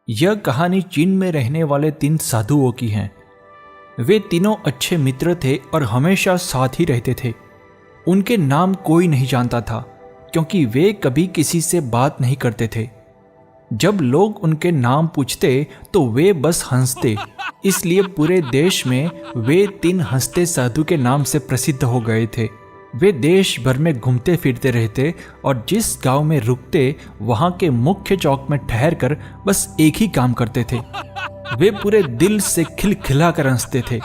यह कहानी चीन में रहने वाले 3 साधुओं की है। वे तीनों अच्छे मित्र थे और हमेशा साथ ही रहते थे। उनके नाम कोई नहीं जानता था क्योंकि वे कभी किसी से बात नहीं करते थे। जब लोग उनके नाम पूछते तो वे बस हंसते, इसलिए पूरे देश में वे 3 हंसते साधु के नाम से प्रसिद्ध हो गए थे। वे देश भर में घूमते फिरते रहते और जिस गांव में रुकते वहां के मुख्य चौक में ठहरकर बस एक ही काम करते थे। वे पूरे दिल से खिलखिला कर हंसते थे।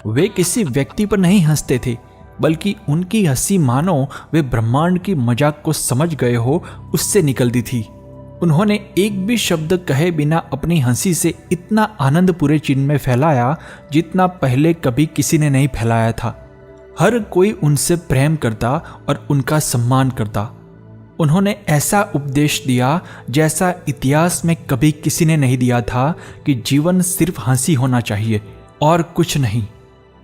वे किसी व्यक्ति पर नहीं हंसते थे, बल्कि उनकी हंसी मानो वे ब्रह्मांड की मजाक को समझ गए हो उससे निकलती थी। उन्होंने एक भी शब्द कहे बिना अपनी हंसी से इतना आनंद पूरे चीन में फैलाया जितना पहले कभी किसी ने नहीं फैलाया था। हर कोई उनसे प्रेम करता और उनका सम्मान करता। उन्होंने ऐसा उपदेश दिया जैसा इतिहास में कभी किसी ने नहीं दिया था कि जीवन सिर्फ हंसी होना चाहिए और कुछ नहीं।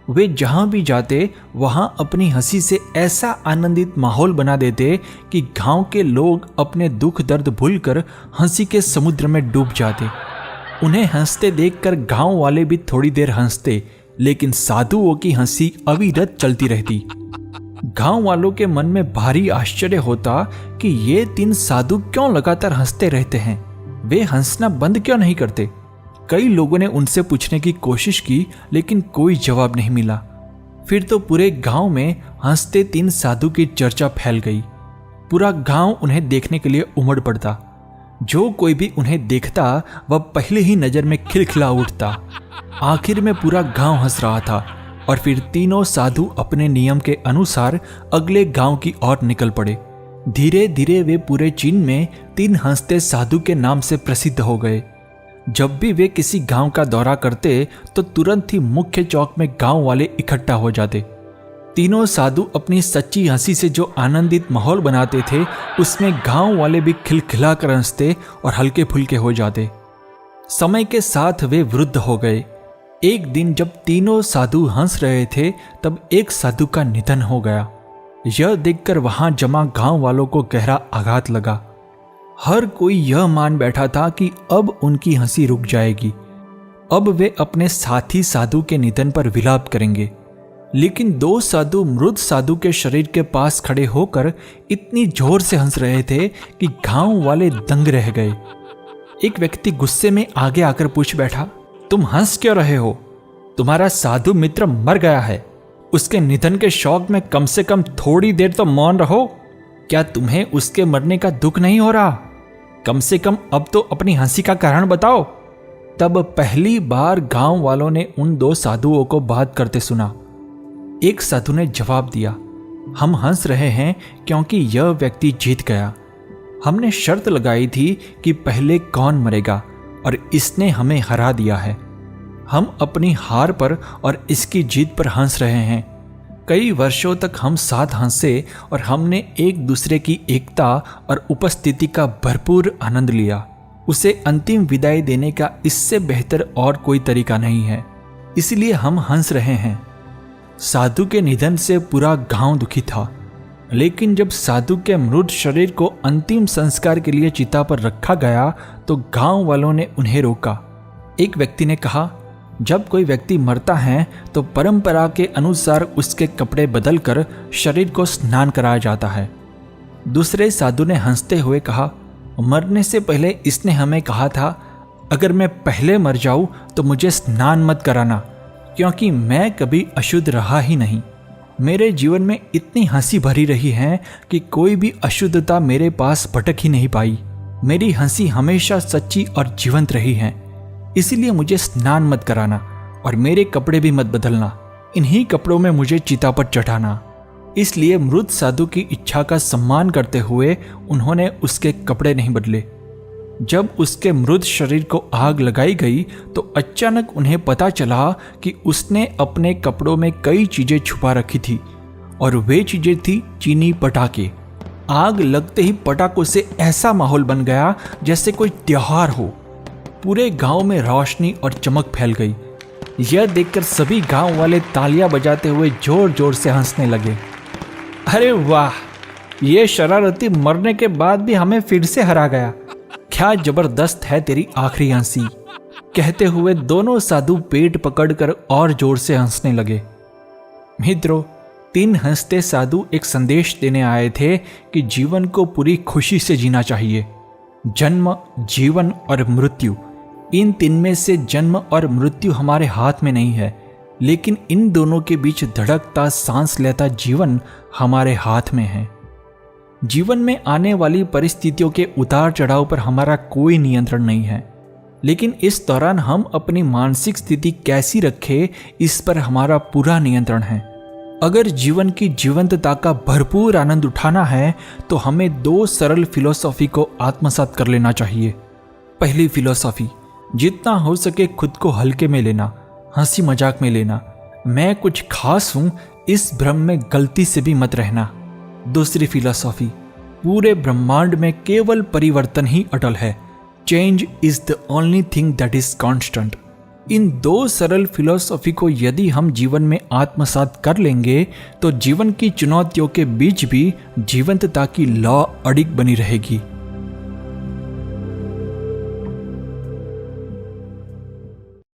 वे जहां भी जाते वहां अपनी हंसी से ऐसा आनंदित माहौल बना देते कि गांव के लोग अपने दुख दर्द भूलकर हंसी के समुद्र में डूब जाते। उन्हें हंसते देखकर गांव वाले भी थोड़ी देर हंसते, लेकिन साधुओं की हंसी अविरत चलती रहती। गांव वालों के मन में भारी आश्चर्य होता कि ये 3 साधु क्यों लगातार हंसते रहते हैं, वे हंसना बंद क्यों नहीं करते। कई लोगों ने उनसे पूछने की कोशिश की, लेकिन कोई जवाब नहीं मिला। फिर तो पूरे गांव में हंसते 3 साधु की चर्चा फैल गई। पूरा गांव उन्हें देखने के लिए उमड़ पड़ता। जो कोई भी उन्हें देखता वह पहले ही नजर में खिलखिला उठता। आखिर में पूरा गांव हंस रहा था और फिर तीनों साधु अपने नियम के अनुसार अगले गांव की ओर निकल पड़े। धीरे धीरे वे पूरे चीन में 3 हंसते साधु के नाम से प्रसिद्ध हो गए। जब भी वे किसी गांव का दौरा करते तो तुरंत ही मुख्य चौक में गांव वाले इकट्ठा हो जाते। तीनों साधु अपनी सच्ची हंसी से जो आनंदित माहौल बनाते थे उसमें गांव वाले भी खिलखिला कर हंसते और हल्के फुल्के हो जाते। समय के साथ वे वृद्ध हो गए। एक दिन जब तीनों साधु हंस रहे थे तब एक साधु का निधन हो गया। यह देखकर वहां जमा गांव वालों को गहरा आघात लगा। हर कोई यह मान बैठा था कि अब उनकी हंसी रुक जाएगी, अब वे अपने साथी साधु के निधन पर विलाप करेंगे। लेकिन 2 साधु मृत साधु के शरीर के पास खड़े होकर इतनी जोर से हंस रहे थे कि गांव वाले दंग रह गए। एक व्यक्ति गुस्से में आगे आकर पूछ बैठा, तुम हंस क्यों रहे हो? तुम्हारा साधु मित्र मर गया है। उसके निधन के शौक में कम से कम थोड़ी देर तो मौन रहो। क्या तुम्हें उसके मरने का दुख नहीं हो रहा? कम से कम अब तो अपनी हंसी का कारण बताओ। तब पहली बार गांव वालों ने उन 2 साधुओं को बात करते सुना। एक साधु ने जवाब दिया, हम हंस रहे हैं क्योंकि यह व्यक्ति जीत गया। हमने शर्त लगाई थी कि पहले कौन मरेगा और इसने हमें हरा दिया है। हम अपनी हार पर और इसकी जीत पर हंस रहे हैं। कई वर्षों तक हम साथ हंसे और हमने एक दूसरे की एकता और उपस्थिति का भरपूर आनंद लिया। उसे अंतिम विदाई देने का इससे बेहतर और कोई तरीका नहीं है, इसलिए हम हंस रहे हैं। साधु के निधन से पूरा गांव दुखी था, लेकिन जब साधु के मृत शरीर को अंतिम संस्कार के लिए चिता पर रखा गया तो गांव वालों ने उन्हें रोका। एक व्यक्ति ने कहा, जब कोई व्यक्ति मरता है तो परंपरा के अनुसार उसके कपड़े बदलकर शरीर को स्नान कराया जाता है। दूसरे साधु ने हंसते हुए कहा, मरने से पहले इसने हमें कहा था अगर मैं पहले मर जाऊं तो मुझे स्नान मत कराना, क्योंकि मैं कभी अशुद्ध रहा ही नहीं। मेरे जीवन में इतनी हंसी भरी रही है कि कोई भी अशुद्धता मेरे पास भटक ही नहीं पाई। मेरी हंसी हमेशा सच्ची और जीवंत रही है, इसलिए मुझे स्नान मत कराना और मेरे कपड़े भी मत बदलना। इन्हीं कपड़ों में मुझे चिता पर चढ़ाना। इसलिए मृत साधु की इच्छा का सम्मान करते हुए उन्होंने उसके कपड़े नहीं बदले। जब उसके मृत शरीर को आग लगाई गई तो अचानक उन्हें पता चला कि उसने अपने कपड़ों में कई चीजें छुपा रखी थी और वे चीजें थी चीनी पटाखे। आग लगते ही पटाखों से ऐसा माहौल बन गया जैसे कोई त्योहार हो। पूरे गांव में रोशनी और चमक फैल गई। यह देखकर सभी गांव वाले तालियां बजाते हुए जोर जोर से हंसने लगे। अरे वाह, ये शरारती मरने के बाद भी हमें फिर से हरा गया। क्या जबरदस्त है तेरी आखिरी हंसी। कहते हुए दोनों साधु पेट पकड़कर और जोर से हंसने लगे। मित्रों, 3 हंसते साधु एक संदेश देने आए थे कि जीवन को पूरी खुशी से जीना चाहिए। जन्म, जीवन और मृत्यु, इन 3 में से जन्म और मृत्यु हमारे हाथ में नहीं है, लेकिन इन दोनों के बीच धड़कता सांस लेता जीवन हमारे हाथ में है। जीवन में आने वाली परिस्थितियों के उतार चढ़ाव पर हमारा कोई नियंत्रण नहीं है, लेकिन इस दौरान हम अपनी मानसिक स्थिति कैसी रखें, इस पर हमारा पूरा नियंत्रण है। अगर जीवन की जीवंतता का भरपूर आनंद उठाना है तो हमें 2 सरल फिलॉसफी को आत्मसात कर लेना चाहिए। पहली फिलॉसफी, जितना हो सके खुद को हल्के में लेना, हंसी मजाक में लेना। मैं कुछ खास हूं, इस भ्रम में गलती से भी मत रहना। दूसरी फिलॉसफी, पूरे ब्रह्मांड में केवल परिवर्तन ही अटल है। Change is the only thing that is constant. इन 2 सरल फिलॉसफी को यदि हम जीवन में आत्मसात कर लेंगे तो जीवन की चुनौतियों के बीच भी जीवंतता की लौ अडिग बनी रहेगी।